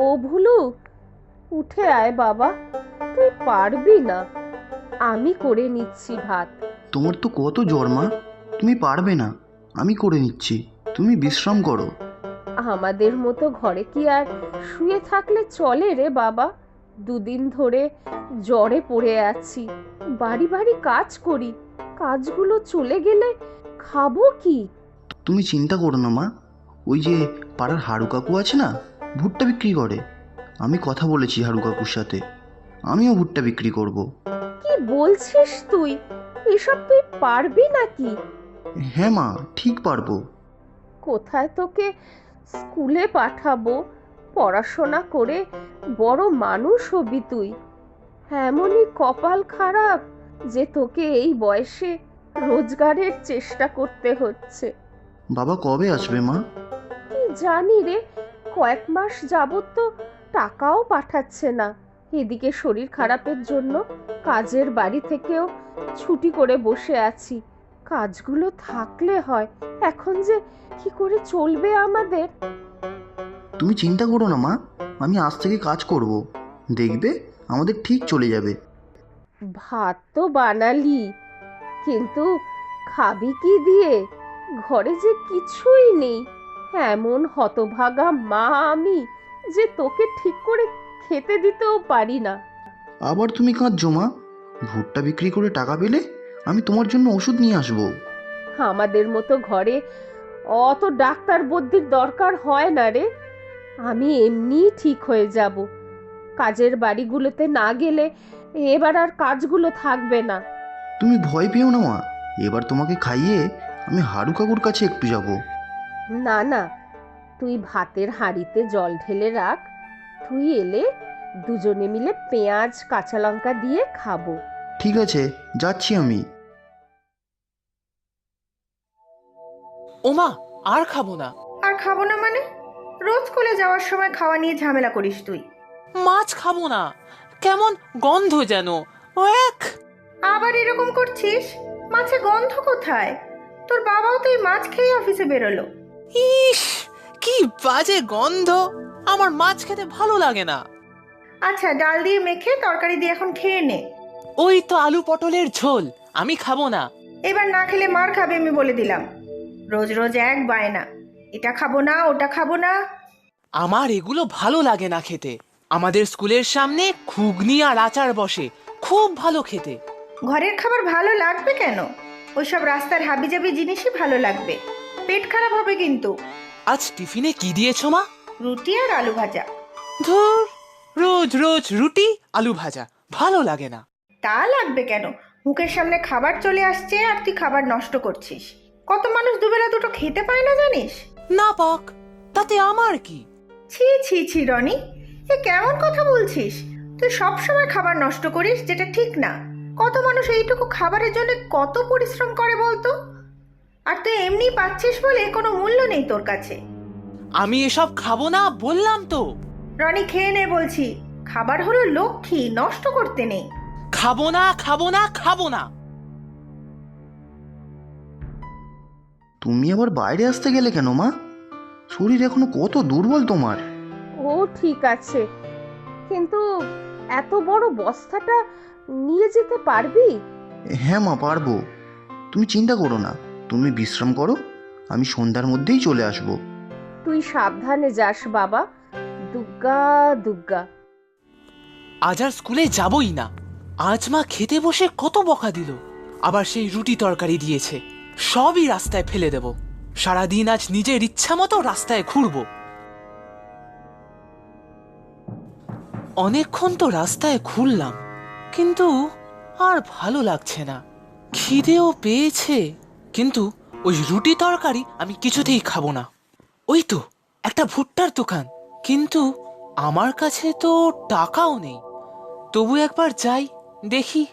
ও ভুলু, উঠে আয় বাবা, তুই পারবি না, আমি করে নিচ্ছি ভাত। তোমার তো কত জ্বর মা, তুমি পারবে না, আমি করে নিচ্ছি, তুমি বিশ্রাম করো। আমাদের মতো ঘরে কি আর শুয়ে থাকলে চলে রে বাবা? দুদিন ধরে জ্বরে পড়ে আছি, বাড়ি বাড়ি কাজ করি, কাজগুলো চলে গেলে খাবো কি? তুমি চিন্তা করো না মা, ওই যে পাড়ার হাড়ু কাকু আছে না, ভুট্টা বিক্রি করে, আমি কথা বলেছি হাড়ু কাকুর সাথে, আমিও ভুট্টা বিক্রি করব। কি বলছিস তুই? এসব তুই পারবি নাকি? হ্যাঁ মা, ঠিক পারবো। কোথায় তোকে স্কুলে পাঠাবো? পড়াশোনা করে বড় মানুষ হবি তুই। এমনই কপাল খারাপ যে তোকে এই বয়সে রোজগারের চেষ্টা করতে হচ্ছে। বাবা কবে আসবে মা? কি জানি রে, কয়েক মাস যাবত তো টাকাও পাঠাচ্ছে না। এদিকে শরীর খারাপের জন্য কাজের বাড়ি থেকেও ছুটি করে বসে আছি। কাজগুলো থাকলে হয়, এখন যে কি করে চলবে আমাদের? তুমি চিন্তা করো না মা, আমি আজ থেকে কাজ করব, দেখবে আমাদের ঠিক চলে যাবে। ভাত তো বানালি, কিন্তু খাবি কি দিয়ে? ঘরে যে কিছুই নেই। এমন হতভাগা মা আমি যে তোকে ঠিক করে খেতে দিতেও পারি না। আবার তুমি কাঁদছো মা? ভুট্টা বিক্রি করে টাকা পেলে আমি তোমার জন্য ওষুধ নিয়ে আসবো। আমাদের মতো ঘরে অত ডাক্তার বদ্যির দরকার হয় না রে। আমি এমনি ঠিক হয়ে যাব। কাজের বাড়িগুলোতে না গেলে এবার আর কাজগুলো থাকবে না। তুমি ভয় পেও না মা, এবার তোমাকে খাইয়ে আমি হাড়ু কাকুর কাছে একটু যাব। না না, তুই ভাতের হাঁড়িতে জল ঢেলে রাখ, তুই এলে দুজনে মিলে পেঁয়াজ কাঁচা লঙ্কা দিয়ে খাবো। ঠিক আছে, যাচ্ছি আমি। ওমা, আর খাবো না। আর খাবো না মানে? রোজ স্কুলে যাওয়ার সময় খাওয়া নিয়ে ঝামেলা করিস তুই। মাছ খাবো না, কেমন গন্ধ যেন। এক আবার এরকম করছিস? মাছে গন্ধ কোথায়? তোর বাবাও তো এই মাছ খেয়ে অফিসে বেরোলো। ইস, কি বাজে গন্ধ, আমার মাছ খেতে ভালো লাগে না। আচ্ছা, ডাল দিয়ে মেখে তরকারি দিয়ে এখন খেয়ে নে। ওই তো আলু পটলের ঝোল, আমি খাবো না। এবার না খেলে মার খাবে, আমি বলে দিলাম। রোজ রোজ এক বায়না, এটা খাবো না ওটা খাবো না। আমার এগুলো ভালো লাগে না খেতে। আমাদের স্কুলের সামনে ঘুগনি আর আচার বসে, খুব ভালো খেতে। ঘরের খাবার ভালো লাগবে কেন? ওইসব রাস্তার হাবিজাবি জিনিসই ভালো লাগবে। পেট খারাপ হবে কিন্তু। আজ টিফিনে কি দিয়েছো মা? রুটি আর আলু ভাজা। ধুর, রোজ রোজ রুটি আলু ভাজা ভালো লাগে না। তা লাগবে কেন? মুখের সামনে খাবার চলে আসছে আর তুই খাবার নষ্ট করছিস। কত মানুষ দুবেলা দুটো খেতে পায় না জানিস? না পাক, তাতে আমার কি? ছি ছি ছি রনি, এ কেমন কথা বলছিস? তুই সব সময় খাবার নষ্ট করিস, যেটা ঠিক না। কত মানুষ এইটুকু খাবারের জন্য কত পরিশ্রম করে বলতো? আর তুই এমনি পাচ্ছিস বলে কোনো মূল্য নেই তোর কাছে। আমি এসব খাবো না বললাম তো। রনি, খেয়ে নে বলছি। খাবার হলো লক্ষ্মী, নষ্ট করতে নেই। খাবো না, খাবো না, খাবো না। তুমি আবার বাইরে আসতে গেলে কেন মা? শরীর এখনো কত দুর্বল তোমার। ও ঠিক আছে, কিন্তু এত বড় বস্তাটা নিয়ে যেতে পারবি? হ্যাঁ মা, পারবো, তুমি চিন্তা করো না, তুমি বিশ্রাম করো, আমি সন্ধ্যার মধ্যেই চলে আসবো। তুই সাবধানে যাস বাবা। দুগ্গা দুগ্গা। আজ আর স্কুলে যাবই না। আজ মা খেতে বসে কত বকা দিল, আবার সেই রুটি তরকারি দিয়েছে, সবই রাস্তায় ফেলে দেব। সারাদিন আজ নিজের ইচ্ছা মতো রাস্তায় ঘুরবো। অনেকক্ষণ তো রাস্তায় ঘুরলাম, কিন্তু আর ভালো লাগছে না। খিদেও পেয়েছে, কিন্তু ওই রুটি তরকারি আমি কিছুতেই খাবো না। ওই তো একটা ভুট্টার দোকান, কিন্তু আমার কাছে তো টাকাও নেই। তবু একবার যাই, দেখি।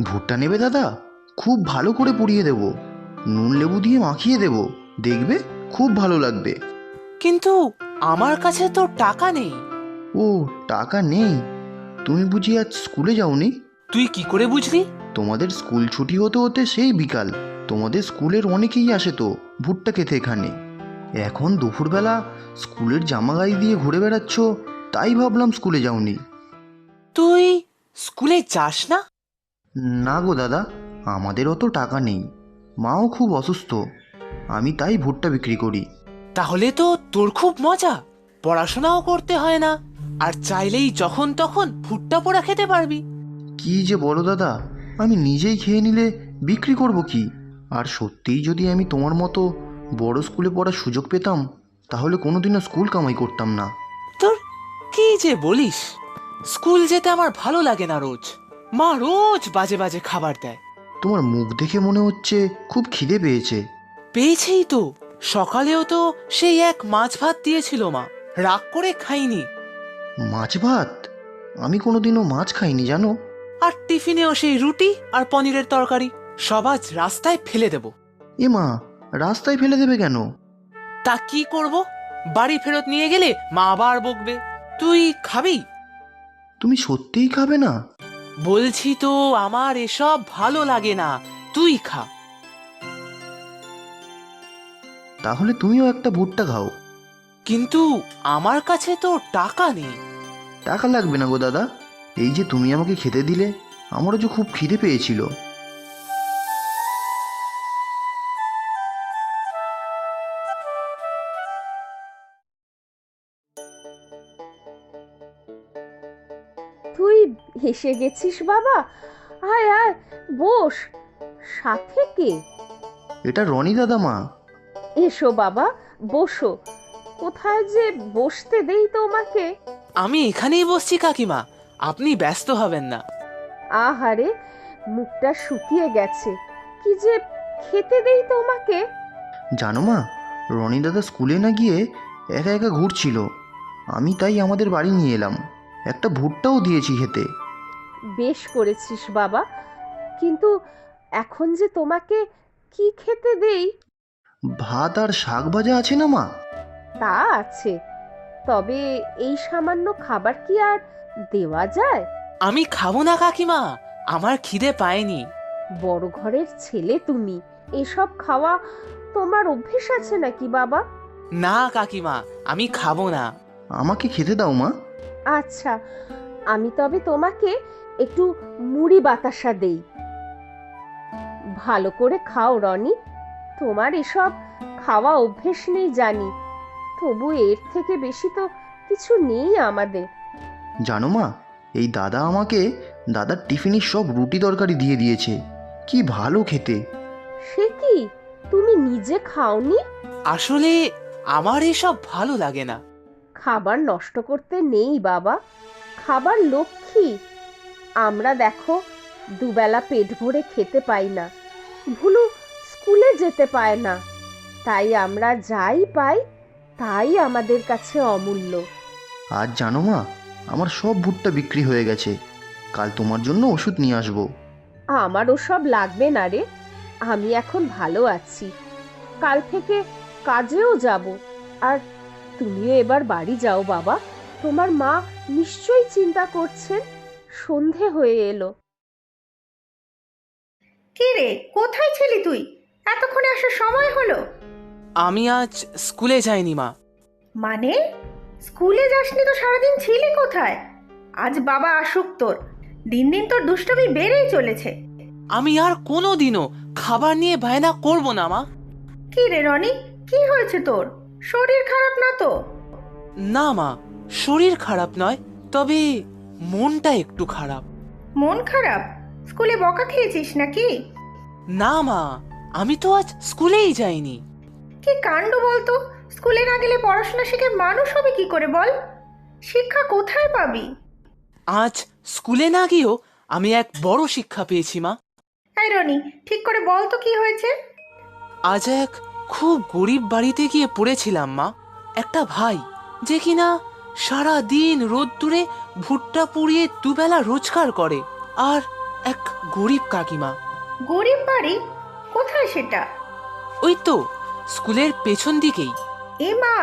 ভুট্টা নেবে দাদা? খুব ভালো করে পুড়িয়ে দেব, নুন লেবু দিয়ে মাখিয়ে দেব, দেখবে খুব ভালো লাগবে। কিন্তু আমার কাছে তো টাকা নেই। ও ও, টাকা নেই? তুমি বুঝি আজ স্কুলে যাওনি? তুই কি করে বুঝলি? তোমাদের স্কুল ছুটি হতে হতে সেই বিকাল। তোমাদের স্কুলের অনেকেই আসে তো ভুট্টা খেতে এখানে। এখন দুপুরবেলা স্কুলের জামা গায়ে দিয়ে ঘুরে বেড়াচ্ছ, তাই ভাবলাম স্কুলে যাওনি। তুই স্কুলে যাস না? না গো দাদা, আমাদের অত টাকা নেই, মাও খুব অসুস্থ, আমি তাই ভুট্টা বিক্রি করি। তাহলে তো তোর খুব মজা, পড়াশোনাও করতে হয় না, আর চাইলেই যখন তখন ভুট্টা পোড়া খেতে পারবি। কি যে বলো দাদা, আমি নিজেই খেয়ে নিলে বিক্রি করব কি? আর সত্যিই যদি আমি তোমার মতো বড় স্কুলে পড়ার সুযোগ পেতাম, তাহলে কোনোদিনও স্কুল কামাই করতাম না। তোর কি যে বলিস, স্কুল যেতে আমার ভালো লাগে না। রোজ মা রোজ বাজে বাজে খাবার দেয়। তোমার মুখ দেখে মনে হচ্ছে খুব খিদে পেয়েছে। পেয়েছেই তো, সকালেও তো সেই এক মাছ ভাত দিয়েছিল মা, রাগ করে খাইনি। মাছ ভাত? আমি কোনোদিনও মাছ খাইনি জানো। আর টিফিনেও সেই রুটি আর পনিরের তরকারি, সব আজ রাস্তায় ফেলে দেব। এ মা, রাস্তায় ফেলে দেবে কেন? তা কি করব, বাড়ি ফেরত নিয়ে গেলে মা আবার বকবে। তুই খাবি? তুমি সত্যিই খাবে না? বলছি তো আমার এসব ভালো লাগে না, তুই খা। তাহলে তুমিও একটা ভুট্টা খাও। কিন্তু আমার কাছে তো টাকা নেই। টাকা লাগবে না গো দাদা, এই যে তুমি আমাকে খেতে দিলে, আমারও যে খুব খিদে পেয়েছিল। তুই এসে গেছিস বাবা, আয় আয় বস। সাথে কে? এটা রনি দাদা মা। এসো বাবা, বসো। কোথায় যে বসতে দেই তোমাকে? আমি এখানেই বসছি কাকিমা, আপনি ব্যস্ত হবেন না। আহারে, মুখটা শুকিয়ে গেছে, কি যে খেতে দেই তোমাকে? জানো মা, রনি দাদা স্কুলে না গিয়ে একা একা ঘুরছিল, আমি তাই আমাদের বাড়ি নিয়ে এলাম, একটা ভুট্টাও দিয়েছি খেতে। বেশ করেছিস বাবা, কিন্তু এখন যে তোমাকে কি খেতে দেই? ভাত আর শাক ভাজা আছে না মা? তা আছে, তবে এই সামান্য খাবার কি আর দেওয়া যায়? আমি খাবো না কাকিমা, আমার খিদে পায়নি। বড় ঘরের ছেলে তুমি, এসব খাওয়া তোমার অভ্যেস আছে নাকি বাবা? না কাকিমা, আমি খাবো না। আমাকে খেতে দাও মা। আচ্ছা, আমি তবে তোমাকে একটু মুড়ি বাতাসা দেই। ভালো করে খাও রনি, তোমার এসব খাওয়া অভ্যেস নেই জানি, তবু এর থেকে বেশি তো কিছু নেই আমাদের। জানো মা, এই দাদা আমাকে দাদার টিফিনের সব রুটি তরকারি দিয়ে দিয়েছে, কি ভালো খেতে। সে কি, তুমি নিজে খাওনি? আসলে আমার এসব ভালো লাগে না। খাবার নষ্ট করতে নেই বাবা, খাবার লক্ষ্মী। আমরা দেখো দুবেলা পেট ভরে খেতে পাই না, ভুলু স্কুলে যেতে পায় না, তাই আমরা যাই পাই তাই আমাদের কাছে অমূল্য। আজ জানো মা, আমার সব ভুট্টা বিক্রি হয়ে গেছে, কাল তোমার জন্য ওষুধ নিয়ে আসবো। আমার ওসব লাগবে না রে, আমি এখন ভালো আছি, কাল থেকে কাজেও যাব। আর তুমিও এবার বাড়ি যাও বাবা, তোমার মা নিশ্চয়ই চিন্তা করছেন, সন্ধে হয়ে এলো। কি রে, কোথায় ছিলি তুই? এতক্ষণে আসার সময় হলো। আমি আজ স্কুলে যাইনি মা। মানে স্কুলে যাসনি তো সারাদিন ছিলি কোথায়? আজ বাবা আসুক তোর, দিন দিন তোর দুষ্টুমি বেড়েই চলেছে। আমি আর কোনোদিনও খাবার নিয়ে বায়না করব না মা। কি রে রনি, কি হয়েছে তোর? শরীর খারাপ না তো? না মা, শরীর খারাপ নয়, তবে মনটা একটু খারাপ। মন খারাপ? স্কুলে বকা খেয়েছিস নাকি? না মা, আমি তো আজ স্কুলেই যাইনি। কি কাণ্ড বলতো, স্কুলে না গেলে পড়াশোনা শিখে মানুষ হবে কি করে বল? শিক্ষা কোথায় পাবি? আজ স্কুলে না গিয়েও আমি এক বড় শিক্ষা পেয়েছি মা। এই রনি, ঠিক করে বল তো কি হয়েছে? আজ এক খুব গরিব বাড়িতে গিয়ে পড়েছিলাম মা। একটা ভাই যে কিনা সারা দিন রোদ্দুরে ভুট্টা পুড়িয়ে দুবেলা রোজগার করে, আর এক গরিব কাকিমা। গরিব বাড়ি? কোথায় সেটা? ওই তো স্কুলের পেছন দিকেই। এ মা,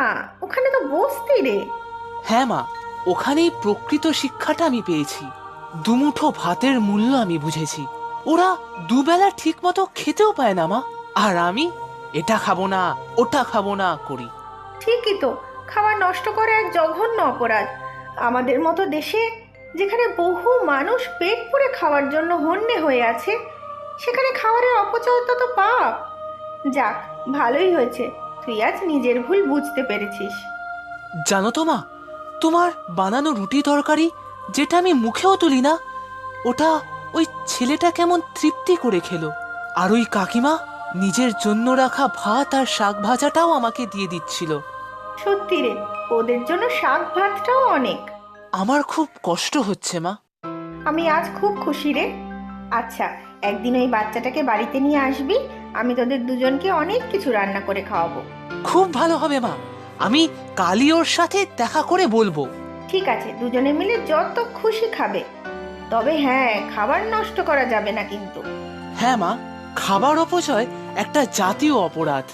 ওখানে তো বস্তি রে। হ্যাঁ মা, ওখানেই প্রকৃত শিক্ষাটা আমি পেয়েছি। দুমুঠো ভাতের মূল্য আমি বুঝেছি। ওরা দুবেলা ঠিক মতো খেতেও পায় না মা, আর আমি এটা খাবো না ওটা খাবো না করি। ঠিকই তো, খাবার নষ্ট করা এক জঘন্য অপরাধ। আমাদের মতো দেশে, যেখানে বহু মানুষ পেট পুরে খাওয়ার জন্য হন্যে হয়ে আছে, সেখানে খাবারের অপচয়তা তো পাপ। যাক, ভালোই হয়েছে তুই আজ নিজের ভুল বুঝতে পেরেছিস। জানো তো মা, তোমার বানানো রুটি তরকারি যেটা আমি মুখেও তুলি না, ওটা ওই ছেলেটা কেমন তৃপ্তি করে খেলো। আর ওই কাকিমা নিজের জন্য রাখা ভাত আর শাক ভাজাটাও আমাকে দিয়ে দিচ্ছিল। সত্যি রে, ওদের জন্য শাক ভাতটাও অনেক। আমার খুব কষ্ট হচ্ছে মা। আমি আজ খুব খুশি রে। আচ্ছা, একদিন ওই বাচ্চাটাকে বাড়িতে নিয়ে আসবি, আমি তোদের দুজনকে অনেক কিছু রান্না করে খাওয়াবো। খুব ভালো হবে মা, আমি কালই ওর সাথে দেখা করে বলবো। ঠিক আছে, দুজনে মিলে যত খুশি খাবে। তবে হ্যাঁ, খাবার নষ্ট করা যাবে না কিন্তু। হ্যাঁ মা, খাবার অপচয় একটা জাতীয় অপরাধ।